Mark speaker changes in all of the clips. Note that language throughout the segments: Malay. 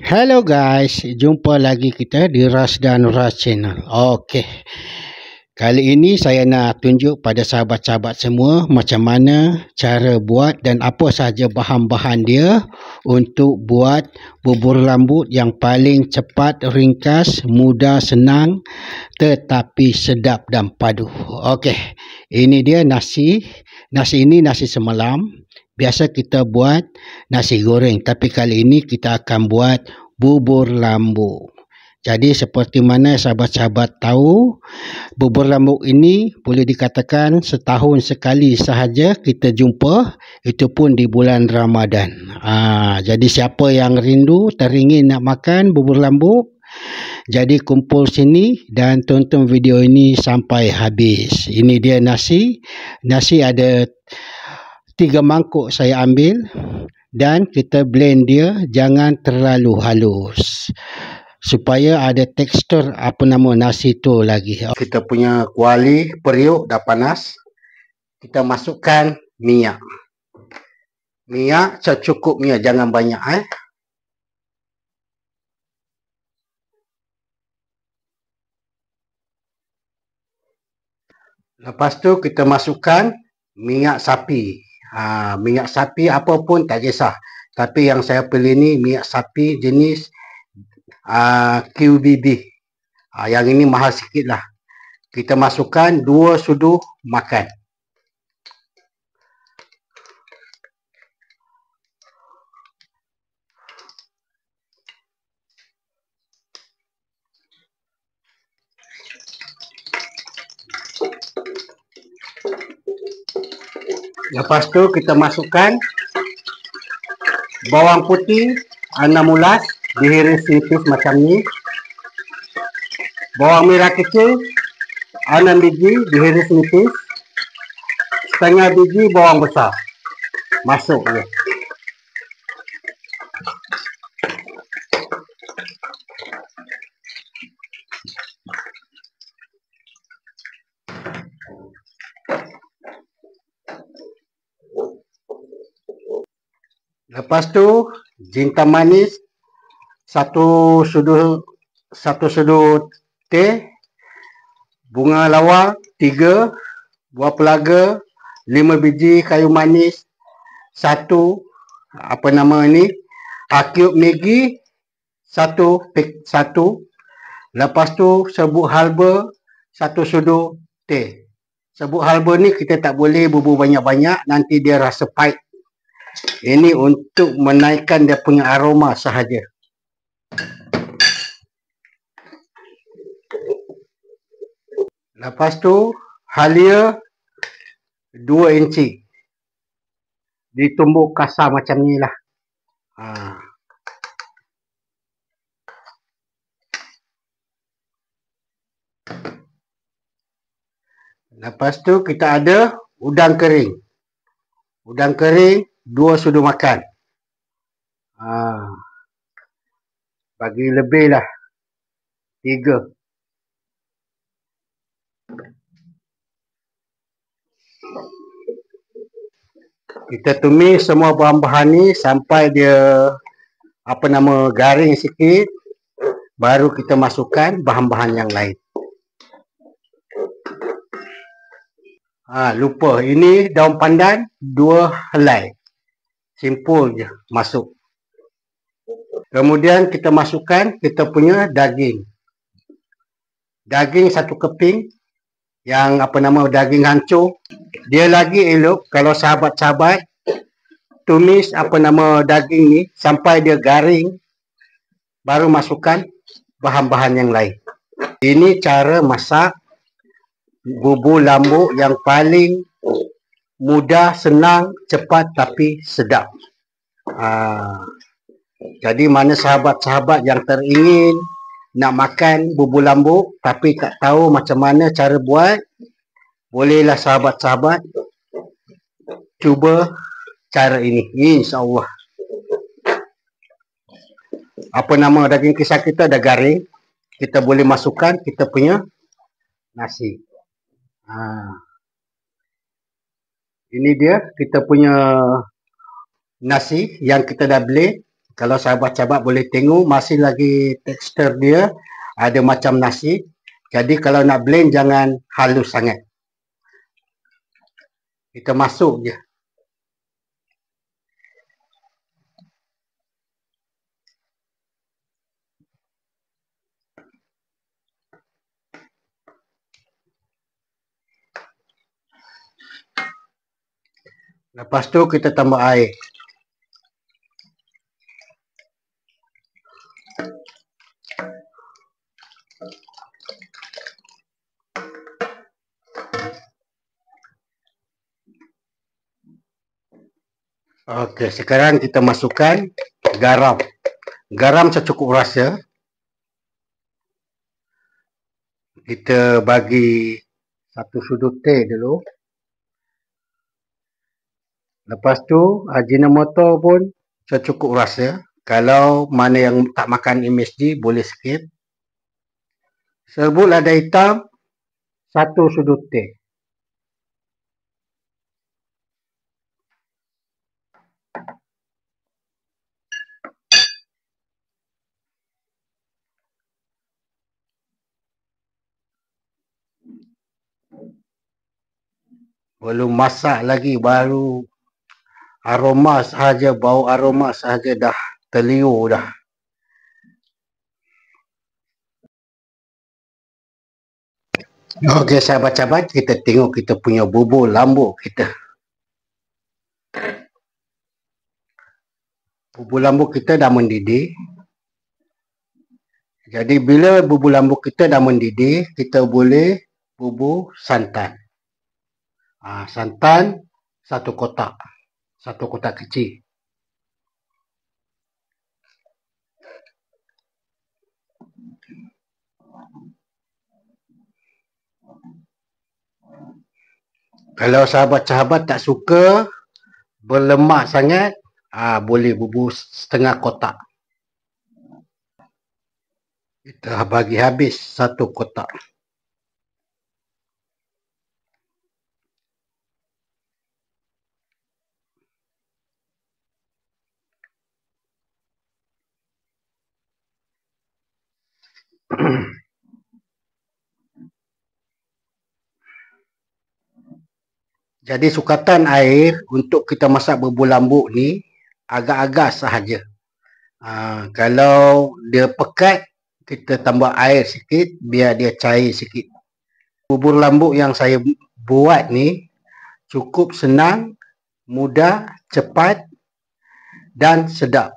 Speaker 1: Hello guys, jumpa lagi kita di Ras dan Ras Channel. Okey. Kali ini saya nak tunjuk pada sahabat-sahabat semua macam mana cara buat dan apa sahaja bahan-bahan dia untuk buat bubur lambuk yang paling cepat, ringkas, mudah, senang tetapi sedap dan padu. Okey. Ini dia nasi. Nasi ini nasi semalam. Biasa kita buat nasi goreng, tapi kali ini kita akan buat bubur lambuk. Jadi seperti mana sahabat-sahabat tahu, bubur lambuk ini boleh dikatakan setahun sekali sahaja kita jumpa, itu pun di bulan Ramadan. Jadi siapa yang rindu, teringin nak makan bubur lambuk, jadi kumpul sini dan tonton video ini sampai habis. Ini dia nasi. Nasi ada 3 mangkuk saya ambil dan kita blend dia, jangan terlalu halus supaya ada tekstur nasi tu lagi. Kita punya kuali periuk dah panas. Kita masukkan minyak. Minyak secukupnya, jangan banyak Lepas tu kita masukkan minyak sapi. Minyak sapi apa pun tak kisah. Tapi yang saya pilih ni minyak sapi jenis QBB. Yang ini mahal sikit lah. Kita masukkan 2 sudu makan. Lepas tu kita masukkan bawang putih 6 ulas dihiris tipis macam ni. Bawang merah kecil 6 biji dihiris nipis. Setengah biji bawang besar. Masuk je. Lepas tu jintan manis 1 sudu teh, bunga lawar 3, buah pelaga 5 biji, kayu manis 1, cube Maggi 1. Lepas tu serbuk halba 1 sudu teh. Serbuk halba ni kita tak boleh bubur banyak-banyak, nanti dia rasa pahit. Ini untuk menaikkan dia punya aroma sahaja. Lepas tu halia 2 inci. Ditumbuk kasar macam ni lah. Lepas tu kita ada udang kering. Udang kering 2 sudu makan. Bagi lebih lah 3. Kita tumis semua bahan-bahan ni sampai dia garing sikit, baru kita masukkan bahan-bahan yang lain. Lupa, ini daun pandan 2 helai. Simple je masuk. Kemudian kita masukkan kita punya daging. Daging 1 keping yang daging hancur. Dia lagi elok kalau sahabat-sahabat tumis daging ni sampai dia garing, baru masukkan bahan-bahan yang lain. Ini cara masak bubur lambuk yang paling mudah, senang, cepat tapi sedap. Jadi mana sahabat-sahabat yang teringin nak makan bubur lambuk tapi tak tahu macam mana cara buat, bolehlah sahabat-sahabat cuba cara ini, insya-Allah. Daging kisar kita dah garing, kita boleh masukkan kita punya nasi. Ini dia kita punya nasi yang kita dah blend. Kalau sahabat-sahabat boleh tengok masih lagi tekstur dia ada macam nasi. Jadi kalau nak blend jangan halus sangat. Kita masuk je. Lepas tu kita tambah air. Okey, sekarang kita masukkan garam. Garam secukup rasa. Kita bagi 1 sudut teh dulu. Lepas tu Ajinomoto pun secukup rasa. Kalau mana yang tak makan MSG boleh skip. Serbuk lada hitam 1 sudut teh. Belum masak lagi baru aroma sahaja, bau aroma sahaja dah terliur dah. Okey sahabat-sahabat, kita tengok kita punya bubur lambuk kita. Bubur lambuk kita dah mendidih. Jadi bila bubur lambuk kita dah mendidih, kita boleh bubur santan. Santan 1 kotak. 1 kotak kecil. Kalau sahabat-sahabat tak suka berlemak sangat, boleh bubur setengah kotak. Kita bagi habis 1 kotak. Jadi sukatan air untuk kita masak bubur lambuk ni agak-agak sahaja. Kalau dia pekat, kita tambah air sikit biar dia cair sikit. Bubur lambuk yang saya buat ni cukup senang, mudah, cepat dan sedap.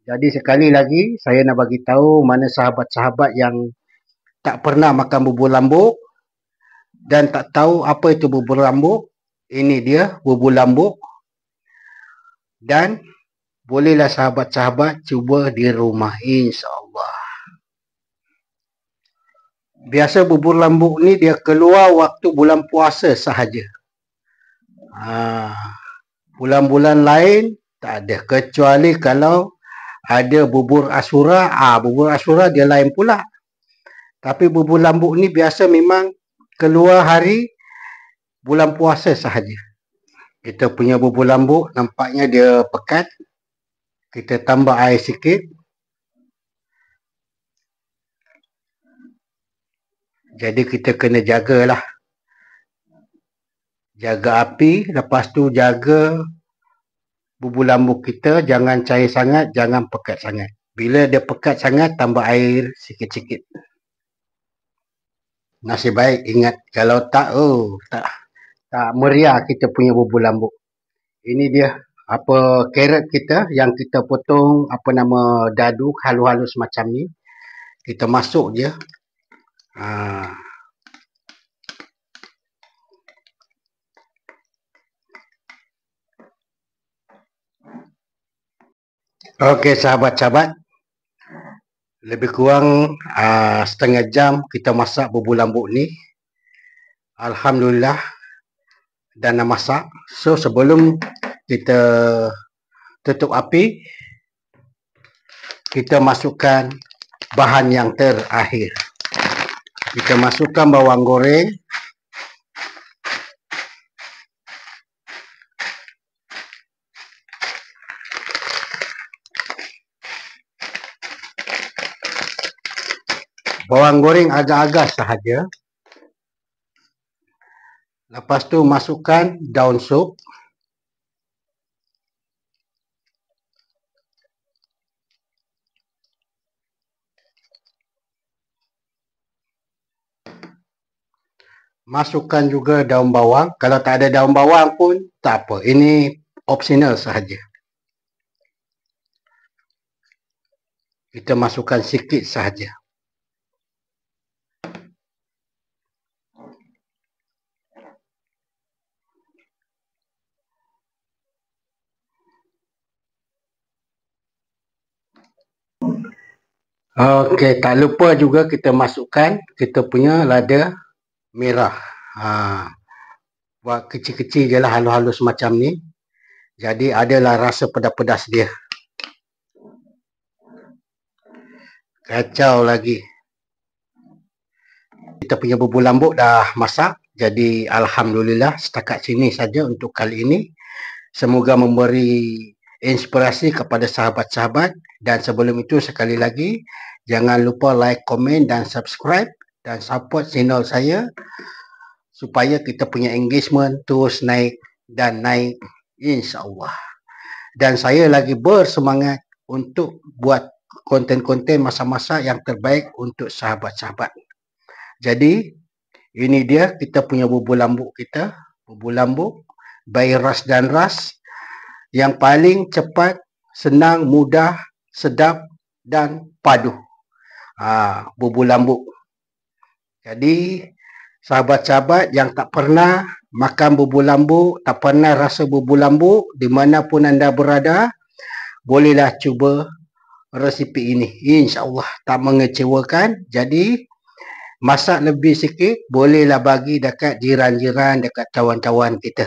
Speaker 1: Jadi sekali lagi saya nak bagi tahu mana sahabat-sahabat yang tak pernah makan bubur lambuk dan tak tahu apa itu bubur lambuk. Ini dia bubur lambuk. Dan bolehlah sahabat-sahabat cuba di rumah, insya-Allah. Biasa bubur lambuk ni dia keluar waktu bulan puasa sahaja. Bulan-bulan lain tak ada, kecuali kalau ada bubur Ashura. Bubur Ashura dia lain pula. Tapi bubur lambuk ni biasa memang keluar hari bulan puasa sahaja. Kita punya bubur lambuk nampaknya dia pekat. Kita tambah air sikit. Jadi kita kena jagalah. Jaga api, lepas tu jaga bubur lambuk kita jangan cair sangat, jangan pekat sangat. Bila dia pekat sangat, tambah air sikit-sikit. Nasib baik ingat, kalau tak, tak meriah kita punya bubur lambuk. Ini dia carrot kita yang kita potong dadu halus-halus macam ni. Kita masuk je. Okey sahabat-sahabat, lebih kurang setengah jam kita masak bubur lambuk ni. Alhamdulillah dah nak masak. So sebelum kita tutup api, kita masukkan bahan yang terakhir. Kita masukkan bawang goreng. Bawang goreng agak-agak sahaja. Lepas tu masukkan daun sup. Masukkan juga daun bawang. Kalau tak ada daun bawang pun tak apa. Ini opsional sahaja. Kita masukkan sikit sahaja. Okey, tak lupa juga kita masukkan kita punya lada merah. Buat kecil-kecil je lah, halus-halus macam ni. Jadi adalah rasa pedas-pedas dia. Kacau lagi. Kita punya bubur lambuk dah masak. Jadi alhamdulillah setakat sini saja untuk kali ini. Semoga memberi inspirasi kepada sahabat-sahabat. Dan sebelum itu sekali lagi, jangan lupa like, komen dan subscribe. Dan support channel saya. Supaya kita punya engagement terus naik dan naik, insyaAllah. Dan saya lagi bersemangat untuk buat konten-konten masak-masak yang terbaik untuk sahabat-sahabat. Jadi, ini dia kita punya bubur lambuk kita. Bubur lambuk by Ras dan Ras. Yang paling cepat, senang, mudah, sedap dan padu. Bubur lambuk. Jadi, sahabat-sahabat yang tak pernah makan bubur lambuk, tak pernah rasa bubur lambuk, di mana pun anda berada, bolehlah cuba resipi ini. InsyaAllah tak mengecewakan. Jadi, masak lebih sikit, bolehlah bagi dekat jiran-jiran, dekat kawan-kawan kita.